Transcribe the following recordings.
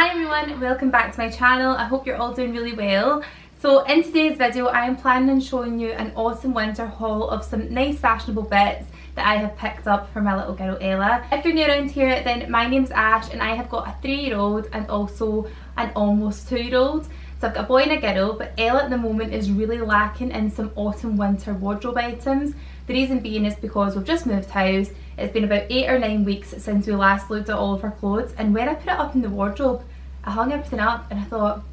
Hi everyone, welcome back to my channel. I hope you're all doing really well. So in today's video I am planning on showing you an autumn winter haul of some nice fashionable bits that I have picked up for my little girl Ella. If you're new around here, then my name's Ash and I have got a 3-year-old and also an almost 2-year-old. So I've got a boy and a girl, but Ella at the moment is really lacking in some autumn winter wardrobe items. The reason being is because we've just moved house. It's been about 8 or 9 weeks since we last looked at all of our clothes, and when I put it up in the wardrobe, I hung everything up and I thought,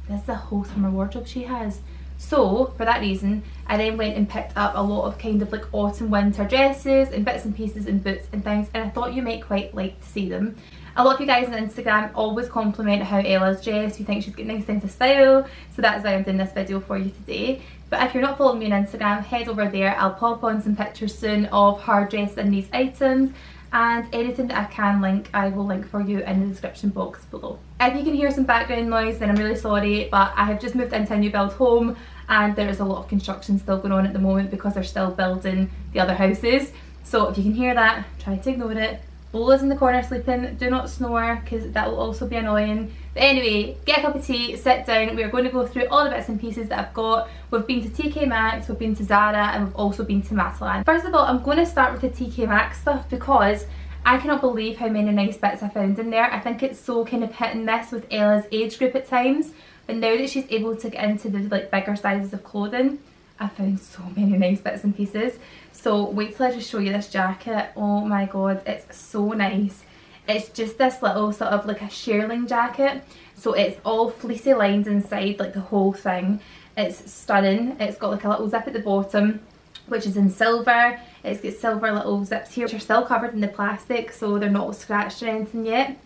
this is a whole summer wardrobe she has. So for that reason, I then went and picked up a lot of kind of like autumn winter dresses and bits and pieces and boots and things, and I thought you might quite like to see them. A lot of you guys on Instagram always compliment how Ella's dressed. You think she's got a nice sense of style, so that's why I'm doing this video for you today. But if you're not following me on Instagram, head over there. I'll pop on some pictures soon of her dressed in these items, and anything that I can link, I will link for you in the description box below. If you can hear some background noise, then I'm really sorry, but I have just moved into a new build home and there is a lot of construction still going on at the moment because they're still building the other houses. So if you can hear that, try to ignore it. Lola's in the corner sleeping, do not snore because that will also be annoying. But anyway, get a cup of tea, sit down, we are going to go through all the bits and pieces that I've got. We've been to TKMaxx, we've been to Zara, and we've also been to Matalan. First of all, I'm going to start with the TKMaxx stuff because I cannot believe how many nice bits I found in there. I think it's so kind of hit and miss with Ella's age group at times, but now that she's able to get into the like bigger sizes of clothing, I found so many nice bits and pieces. So wait till I just show you this jacket. Oh my god, it's so nice. It's just this little sort of like a shearling jacket, so it's all fleecy lines inside, like the whole thing. It's stunning. It's got like a little zip at the bottom which is in silver. It's got silver little zips here which are still covered in the plastic, so they're not scratched or anything yet.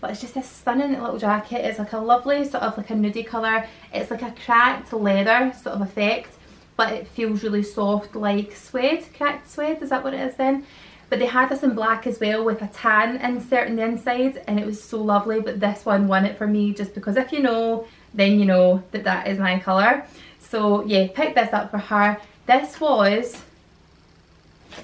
But it's just this stunning little jacket. It's like a lovely sort of like a nudie colour. It's like a cracked leather sort of effect, but it feels really soft, like suede, cracked suede, is that what it is then? But they had this in black as well with a tan insert in the inside, and it was so lovely, but this one won it for me just because if you know, then you know that that is my colour. So yeah, picked this up for her. This was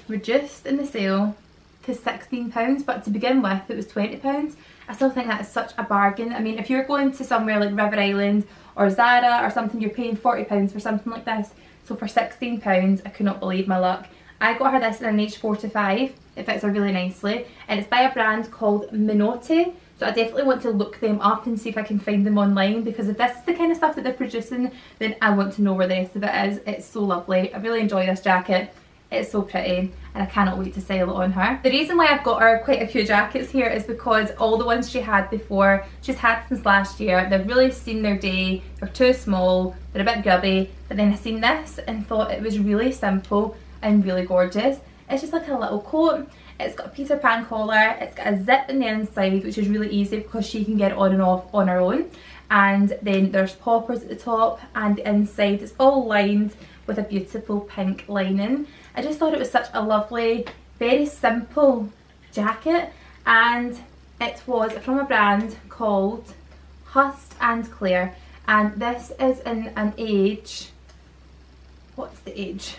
reduced in the sale to £16, but to begin with it was £20. I still think that is such a bargain. I mean, if you're going to somewhere like River Island or Zara or something, you're paying £40 for something like this. So for £16, I could not believe my luck. I got her this in an H4 to 5. It fits her really nicely, and it's by a brand called Minotti. So I definitely want to look them up and see if I can find them online, because if this is the kind of stuff that they're producing, then I want to know where the rest of it is. It's so lovely. I really enjoy this jacket. It's so pretty and I cannot wait to style it on her. The reason why I've got her quite a few jackets here is because all the ones she had before, she's had since last year, they've really seen their day. They're too small, they're a bit grubby, but then I seen this and thought it was really simple and really gorgeous. It's just like a little coat. It's got a Peter Pan collar, it's got a zip in the inside which is really easy because she can get it on and off on her own, and then there's poppers at the top, and the inside is all lined with a beautiful pink lining. I just thought it was such a lovely, very simple jacket, and it was from a brand called Hust and Claire, and this is in an age, what's the age?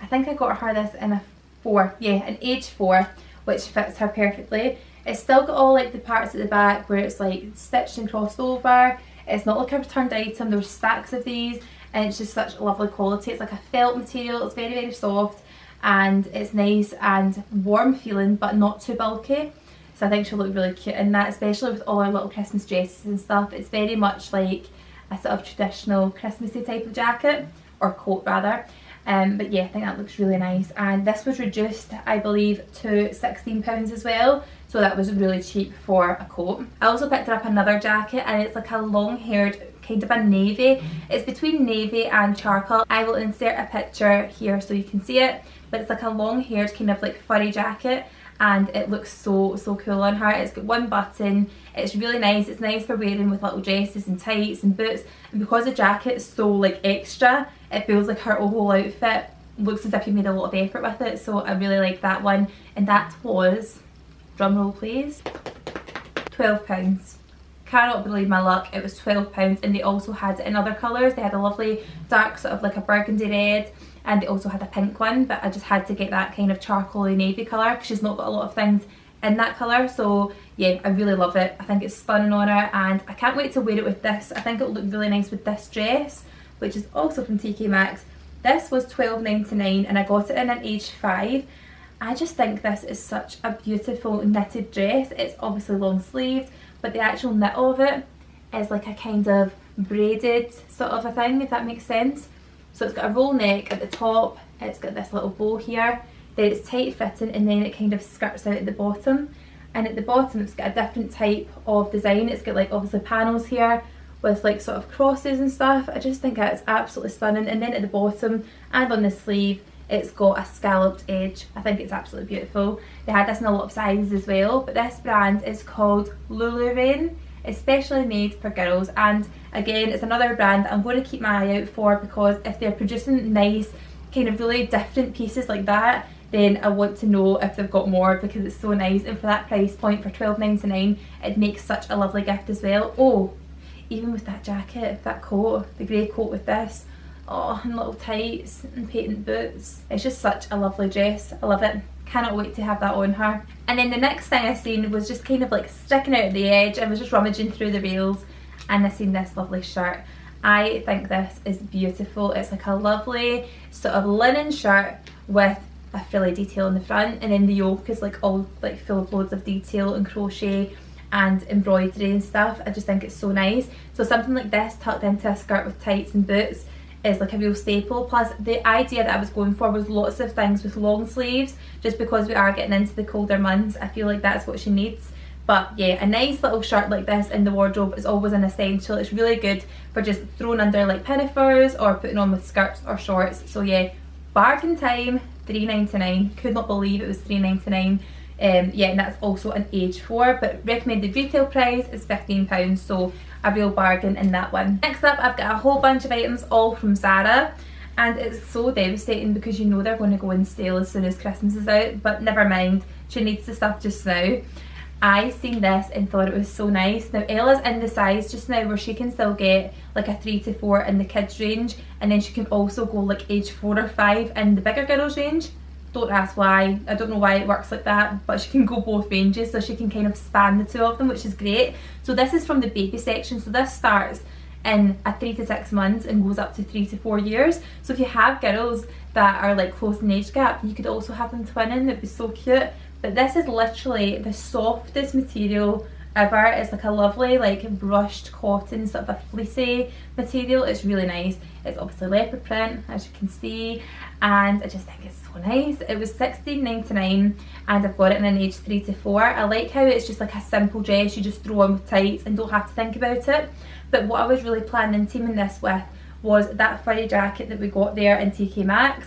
I think I got her this in a 4, yeah, an age 4, which fits her perfectly. It's still got all like the parts at the back where it's like stitched and crossed over. It's not like a returned item. There's stacks of these and it's just such lovely quality. It's like a felt material. It's very, very soft and it's nice and warm feeling, but not too bulky. So I think she'll look really cute in that, especially with all our little Christmas dresses and stuff. It's very much like a sort of traditional Christmassy type of jacket, or coat rather. But yeah, I think that looks really nice, and this was reduced I believe to £16 as well, so that was really cheap for a coat. I also picked her up another jacket, and it's like a long haired kind of a navy. It's between navy and charcoal. I will insert a picture here so you can see it, but it's like a long haired kind of like furry jacket, and it looks so cool on her. It's got one button, it's really nice. It's nice for wearing with little dresses and tights and boots, and because the jacket is so like extra, it feels like her whole outfit looks as if you made a lot of effort with it. So I really like that one, and that was, drumroll please, £12. Cannot believe my luck, it was £12, and they also had it in other colours. They had a lovely dark sort of like a burgundy red, and they also had a pink one, but I just had to get that kind of charcoaly navy colour because she's not got a lot of things in that colour. So yeah, I really love it. I think it's stunning on her, and I can't wait to wear it with this. I think it'll look really nice with this dress, which is also from TKMaxx. This was £12.99 and I got it in an age 5. I just think this is such a beautiful knitted dress. It's obviously long sleeved, but the actual knit of it is like a kind of braided sort of a thing, if that makes sense. So it's got a roll neck at the top, it's got this little bow here, then it's tight fitting, and then it kind of skirts out at the bottom. And at the bottom it's got a different type of design. It's got like obviously panels here with like sort of crosses and stuff. I just think that's absolutely stunning. And then at the bottom and on the sleeve it's got a scalloped edge. I think it's absolutely beautiful. They had this in a lot of sizes as well, but this brand is called Lululemon, especially made for girls. And again, it's another brand I'm going to keep my eye out for, because if they're producing nice kind of really different pieces like that, then I want to know if they've got more, because it's so nice. And for that price point, for £12.99, it makes such a lovely gift as well. Oh, even with that jacket, that coat, the grey coat with this, oh, and little tights and patent boots, it's just such a lovely dress. I love it. Cannot wait to have that on her. And then the next thing I seen was just kind of like sticking out at the edge. I was just rummaging through the rails and I seen this lovely shirt. I think this is beautiful. It's like a lovely sort of linen shirt with a frilly detail in the front, and then the yoke is like all like full of loads of detail and crochet and embroidery and stuff. I just think it's so nice. So something like this tucked into a skirt with tights and boots is like a real staple. Plus the idea that I was going for was lots of things with long sleeves, just because we are getting into the colder months. I feel like that's what she needs. But yeah, a nice little shirt like this in the wardrobe is always an essential. It's really good for just throwing under like pinafores or putting on with skirts or shorts. So yeah, bargain time, £3.99. Could not believe it was £3.99. Yeah, and that's also an age 4, but recommended retail price is £15, so a real bargain in that one. Next up, I've got a whole bunch of items all from Zara, and it's so devastating because you know they're going to go in stale as soon as Christmas is out, but never mind, she needs the stuff just now. I seen this and thought it was so nice. Now Ella's in the size just now where she can still get like a 3 to 4 in the kids range, and then she can also go like age 4 or 5 in the bigger girls range. Don't ask why, I don't know why it works like that, but she can go both ranges, so she can kind of span the two of them, which is great. So this is from the baby section, so this starts in a 3 to 6 months and goes up to 3 to 4 years. So if you have girls that are like close in age gap, you could also have them twinning. It'd be so cute. But this is literally the softest material ever. It's like a lovely like brushed cotton, sort of a fleecy material. It's really nice. It's obviously leopard print, as you can see, and I just think it's so nice. It was £16.99 and I've got it in an age 3 to 4. I like how it's just like a simple dress you just throw on with tights and don't have to think about it. But what I was really planning teaming this with was that furry jacket that we got there in TKMaxx.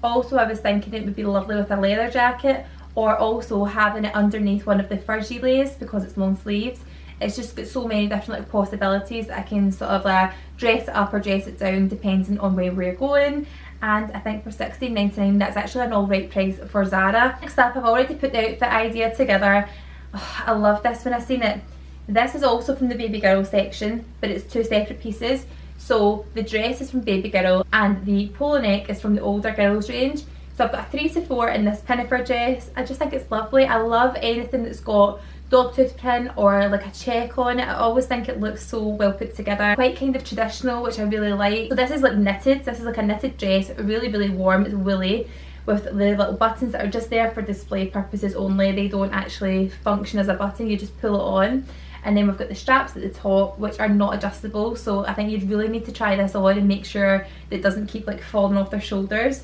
Also, I was thinking it would be lovely with a leather jacket, or also having it underneath one of the fur gilets because it's long sleeves. It's just got so many different like possibilities that I can sort of dress it up or dress it down depending on where we're going. And I think for £16.99 that's actually an alright price for Zara. Next up, I've already put the outfit idea together. Oh, I love this when I seen it. This is also from the baby girl section, but it's 2 separate pieces. So the dress is from baby girl and the polo neck is from the older girls range. So I've got a 3 to 4 in this pinafore dress. I just think it's lovely. I love anything that's got dogtooth print or like a check on it. I always think it looks so well put together. Quite kind of traditional, which I really like. So this is like knitted. This is like a knitted dress, really, really warm. It's woolly with the little buttons that are just there for display purposes only. They don't actually function as a button, you just pull it on. And then we've got the straps at the top, which are not adjustable. So I think you'd really need to try this on and make sure that it doesn't keep like falling off their shoulders.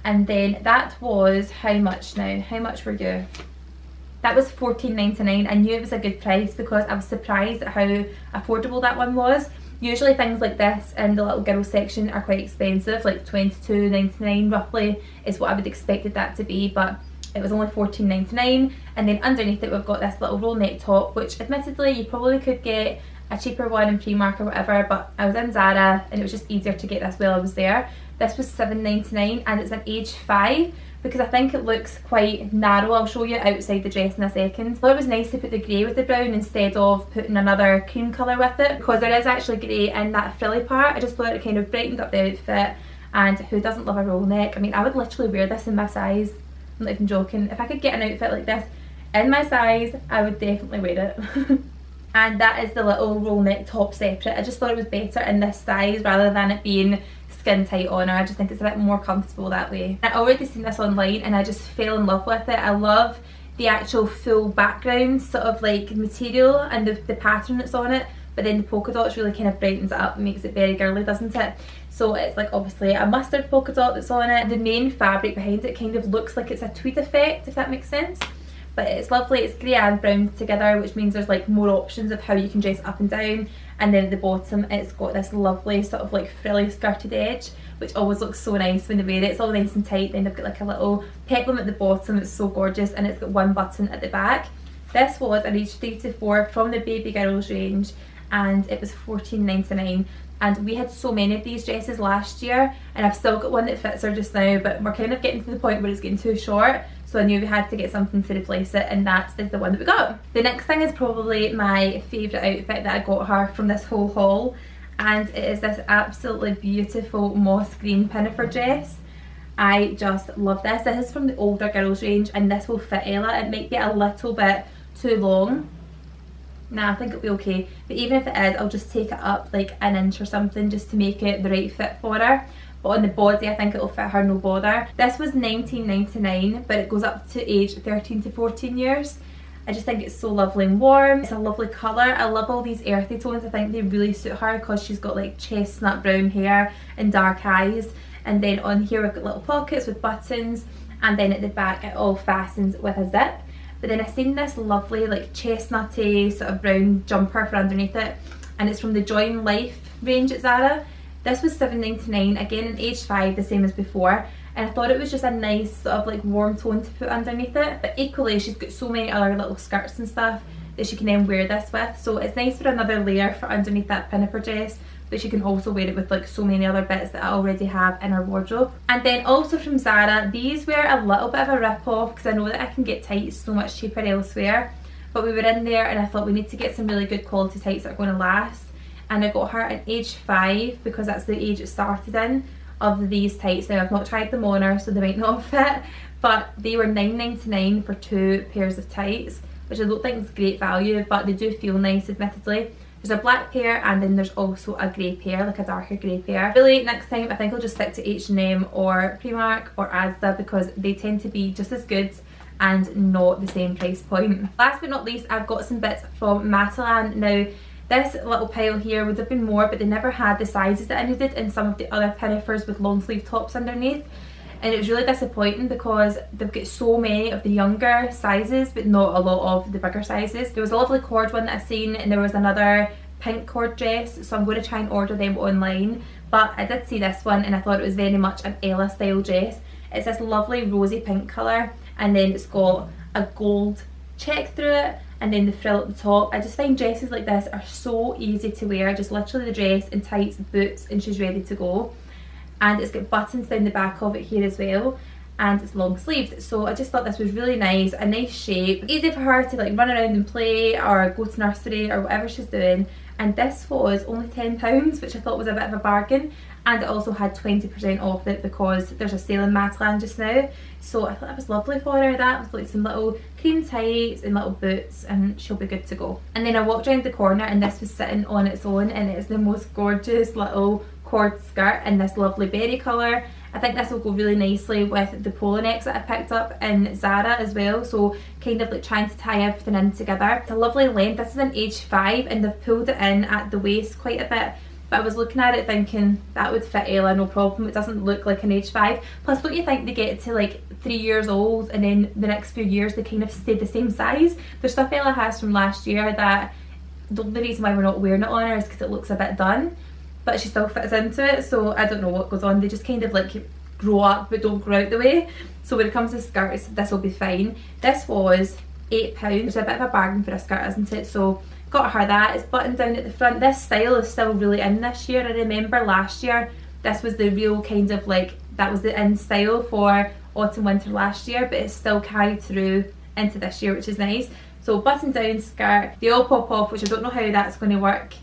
And then that was how much now? How much were you? That was £14.99. I knew it was a good price because I was surprised at how affordable that one was. Usually things like this in the little girl section are quite expensive, like £22.99 roughly is what I would expected that to be, but it was only £14.99. And then underneath it we've got this little roll neck top, which admittedly you probably could get a cheaper one in Primark or whatever, but I was in Zara and it was just easier to get this while I was there. This was £7.99 and it's an age 5 because I think it looks quite narrow. I'll show you outside the dress in a second. I thought it was nice to put the grey with the brown instead of putting another cream colour with it, because there is actually grey in that frilly part. I just thought it kind of brightened up the outfit, and who doesn't love a roll neck? I mean, I would literally wear this in my size. I'm not even joking. If I could get an outfit like this in my size, I would definitely wear it. And that is the little roll neck top separate. I just thought it was better in this size rather than it being skin tight on her. I just think it's a bit more comfortable that way. I already seen this online and I just fell in love with it. I love the actual full background sort of like material and the pattern that's on it, but then the polka dots really kind of brightens it up and makes it very girly, doesn't it? So it's like obviously a mustard polka dot that's on it. The main fabric behind it kind of looks like it's a tweed effect, if that makes sense. But it's lovely, it's grey and brown together, which means there's like more options of how you can dress up and down. And then at the bottom it's got this lovely sort of like frilly skirted edge, which always looks so nice when they wear it. It's all nice and tight, then they've got like a little peplum at the bottom. It's so gorgeous, and it's got one button at the back. This was an age 3 to 4 from the baby girls range, and it was $14.99. And we had so many of these dresses last year, and I've still got one that fits her just now, but we're kind of getting to the point where it's getting too short, so I knew we had to get something to replace it, and that is the one that we got. The next thing is probably my favourite outfit that I got her from this whole haul, and it is this absolutely beautiful moss green pinafore dress. I just love this. This is from the older girls range, and this will fit Ella. It might be a little bit too long. Nah, I think it'll be okay, but even if it is, I'll just take it up like an inch or something just to make it the right fit for her. But on the body, I think it'll fit her no bother. This was $19.99, but it goes up to age 13 to 14 years. I just think it's so lovely and warm. It's a lovely colour. I love all these earthy tones. I think they really suit her because she's got like chestnut brown hair and dark eyes. And then on here we've got little pockets with buttons, and then at the back it all fastens with a zip. But then I seen this lovely like chestnutty sort of brown jumper for underneath it, and it's from the Join Life range at Zara. This was $7.99, again in age 5, the same as before, and I thought it was just a nice sort of like warm tone to put underneath it. But equally she's got so many other little skirts and stuff that she can then wear this with, so it's nice for another layer for underneath that pinafore dress, but she can also wear it with like so many other bits that I already have in her wardrobe. And then also from Zara, these were a little bit of a rip off because I know that I can get tights so much cheaper elsewhere, but we were in there and I thought we need to get some really good quality tights that are going to last, and I got her at age 5 because that's the age it started in of these tights. Now I've not tried them on her, so they might not fit, but they were $9.99 for 2 pairs of tights, which I don't think is great value, but they do feel nice admittedly. There's a black pair, and then there's also a grey pair, like a darker grey pair. Really, next time I think I'll just stick to H&M or Primark or Asda because they tend to be just as good and not the same price point. Last but not least, I've got some bits from Matalan. Now this little pile here would have been more, but they never had the sizes that I needed in some of the other pinafores with long sleeve tops underneath. And it was really disappointing because they've got so many of the younger sizes but not a lot of the bigger sizes. There was a lovely cord one that I've seen, and there was another pink cord dress, so I'm going to try and order them online. But I did see this one and I thought it was very much an Ella style dress. It's this lovely rosy pink colour, and then it's got a gold check through it, and then the frill at the top. I just find dresses like this are so easy to wear, just literally the dress and tights, boots, and she's ready to go. And it's got buttons down the back of it here as well, and it's long sleeved, so I just thought this was really nice, a nice shape, easy for her to like run around and play or go to nursery or whatever she's doing. And this was only £10, which I thought was a bit of a bargain, and it also had 20% off it because there's a sale in Matalan just now, so I thought that was lovely for her. That was like some little cream tights and little boots, and she'll be good to go. And then I walked around the corner and this was sitting on its own, and it's the most gorgeous little cord skirt in this lovely berry colour. I think this will go really nicely with the polo necks that I picked up in Zara as well, so kind of like trying to tie everything in together. It's a lovely length. This is an age 5 and they've pulled it in at the waist quite a bit, but I was looking at it thinking that would fit Ella no problem. It doesn't look like an age 5. Plus, don't you think they get to like 3 years old and then the next few years they kind of stay the same size? There's stuff Ella has from last year that the only reason why we're not wearing it on her is because it looks a bit done, but she still fits into it, so I don't know what goes on. They just kind of like grow up but don't grow out the way. So when it comes to skirts, this will be fine. This was £8. It's a bit of a bargain for a skirt, isn't it? So got her that. It's buttoned down at the front. This style is still really in this year. I remember last year this was the real kind of like, that was the in style for autumn winter last year, but it's still carried through into this year, which is nice. So button down skirt, they all pop off, which I don't know how that's going to work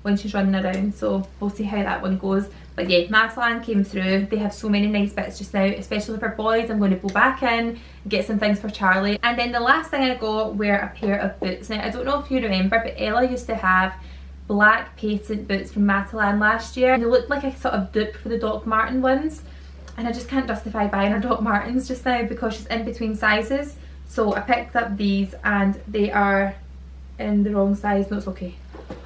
when she's running around, so we'll see how that one goes. But yeah, Matalan came through. They have so many nice bits just now, especially for boys. I'm going to go back in and get some things for Charlie. And then the last thing I got were a pair of boots. Now I don't know if you remember, but Ella used to have black patent boots from Matalan last year. And they looked like a sort of dupe for the Doc Marten ones. And I just can't justify buying her Doc Martens just now because she's in between sizes. So I picked up these and they are in the wrong size. No, it's okay.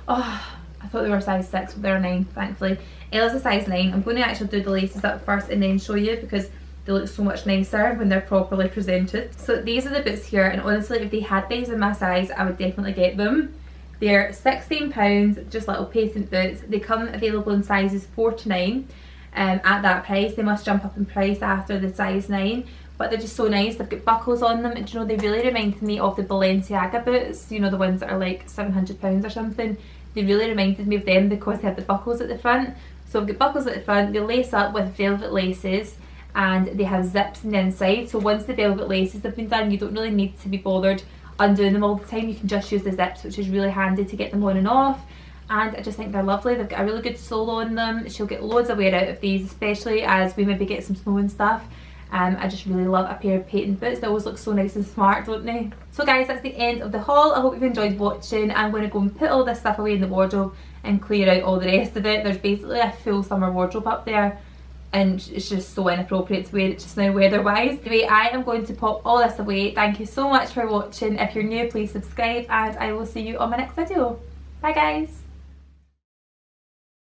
Oh, I thought they were size 6, but they're 9, thankfully. Ella's a size 9. I'm going to actually do the laces up first and then show you because they look so much nicer when they're properly presented. So these are the boots here, and honestly if they had these in my size I would definitely get them. They're £16, just little patent boots. They come available in sizes 4 to 9 at that price. They must jump up in price after the size 9. But they're just so nice. They've got buckles on them. And you know, they really remind me of the Balenciaga boots. You know, the ones that are like £700 or something. They really reminded me of them because they have the buckles at the front. So I've got buckles at the front. They lace up with velvet laces and they have zips on the inside. So once the velvet laces have been done, you don't really need to be bothered undoing them all the time. You can just use the zips, which is really handy to get them on and off. And I just think they're lovely. They've got a really good sole on them. She'll get loads of wear out of these, especially as we maybe get some snow and stuff. I just really love a pair of patent boots. They always look so nice and smart, don't they? So guys, that's the end of the haul. I hope you've enjoyed watching. I'm going to go and put all this stuff away in the wardrobe and clear out all the rest of it. There's basically a full summer wardrobe up there and it's just so inappropriate to wear it just now weather-wise. Anyway, I am going to pop all this away. Thank you so much for watching. If you're new, please subscribe and I will see you on my next video. Bye guys!